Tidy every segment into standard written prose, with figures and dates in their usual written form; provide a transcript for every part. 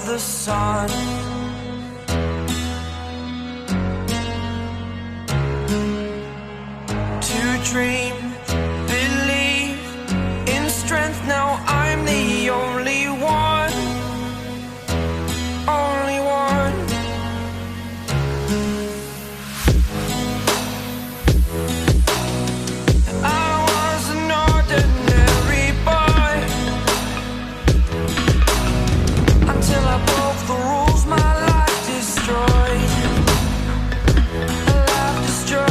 the sun. To dream, believe in strength, now I'm the only one. Only one. I was an ordinary boy until I broke the rules, my life destroyed. A life destroyed.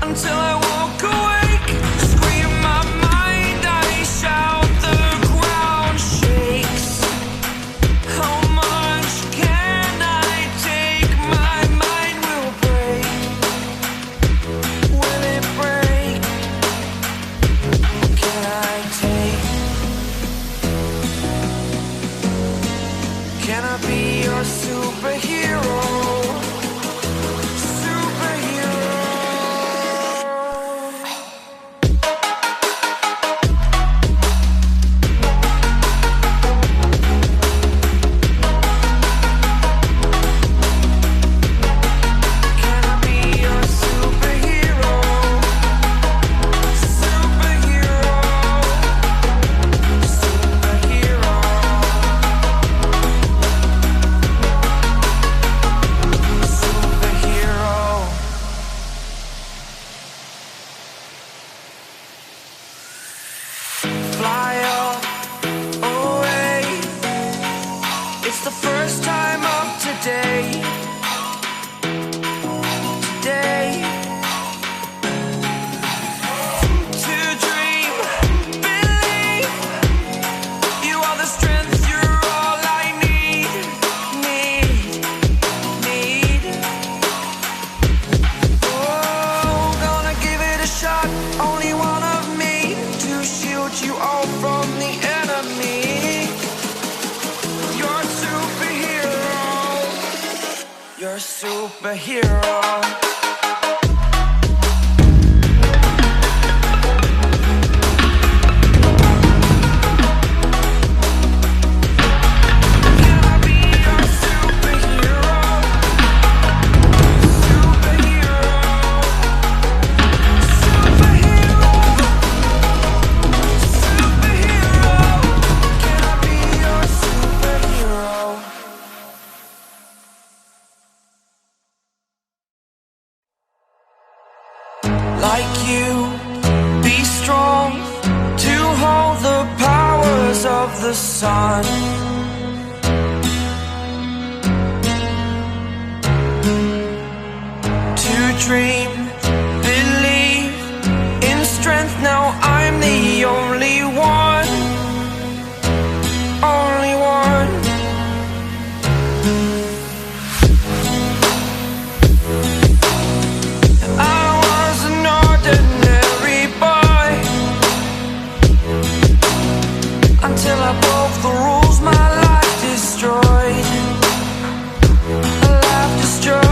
Until I woke awake, scream my mind, I shout, the ground shakes. How much can I take? My mind will break. Will it break? Can I take? Can I be your superhero? Superhero. Can I be your superhero? Superhero. Superhero. Superhero. Fly up away. It's the first time of today. Today. To dream, believe. You are the strength, you're all I need. Need. Oh, gonna give it a shot. Only one of me to shield you all from the enemy. You're a superhero. You're a superhero. Can I be your superhero? Superhero. Superhero. Superhero. Can I be your superhero? Like you, be strong to hold the powers of the sun. To dream, believe in strength, now I'm the only one. Only one. I was an ordinary boy until I broke the rules, my life destroyed. A life destroyed.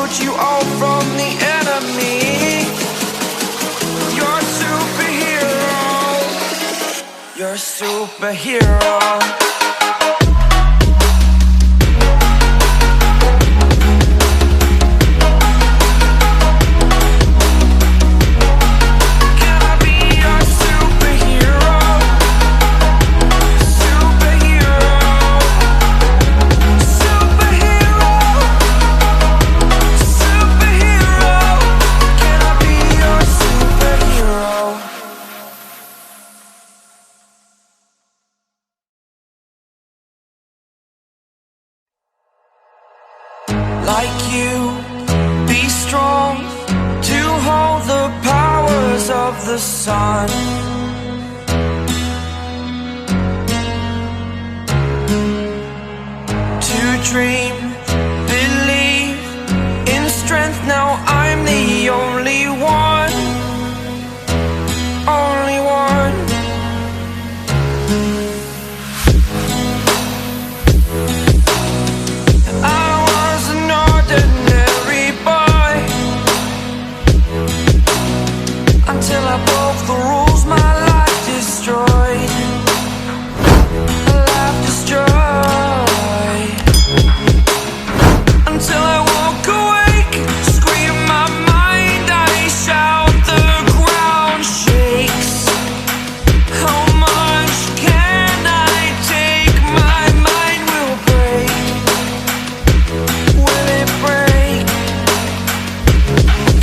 shield you all from the enemy. You're a superhero. You're a superhero. Like you, be strong to hold the powers of the sun. To dream, believe in strength. Now I'm the only one, only one. Until I broke the rules, my life destroyed. Life destroyed. Until I woke awake, scream my mind, I shout, the ground shakes. How much can I take? My mind will break. Will it break?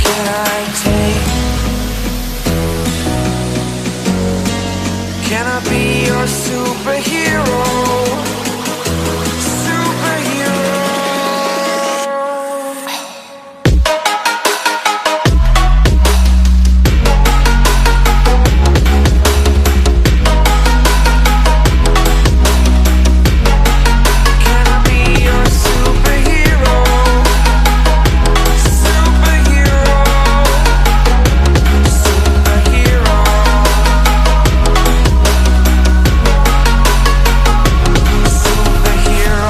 Can I take? Can I be your superhero? Superhero. Can I be your superhero? Superhero. Superhero.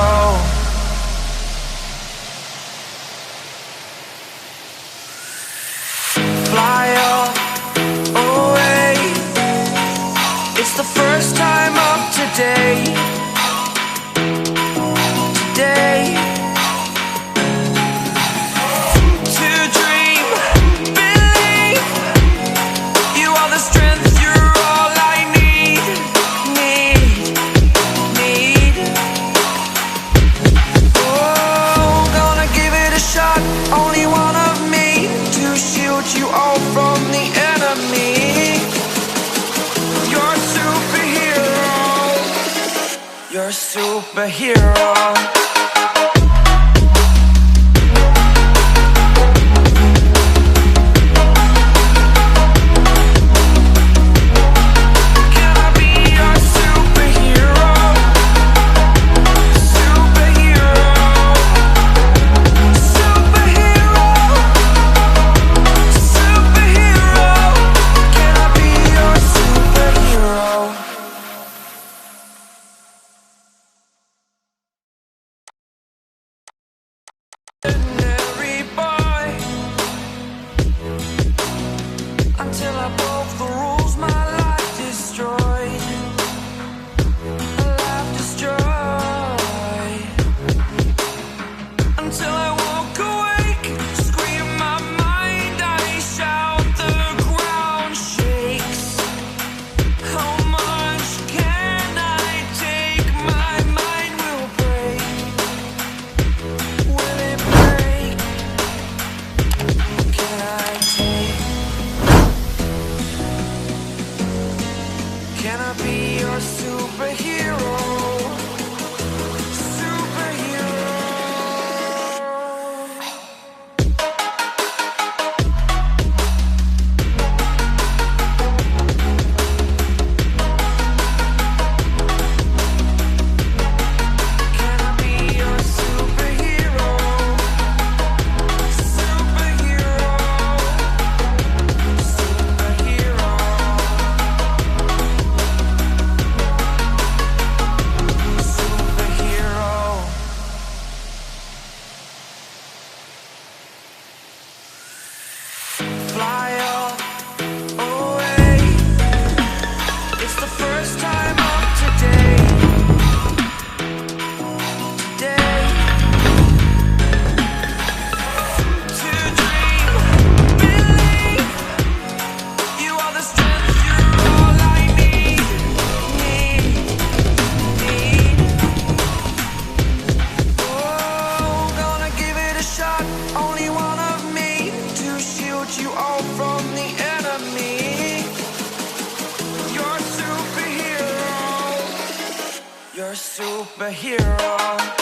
Fly up, away. It's the first time of today. Today. To dream, believe. You are the strength, you're all I need. Need. Oh, gonna give it a shot. Only one of me to shield you all from the enemy. You're a superhero. You're a superhero. superhero.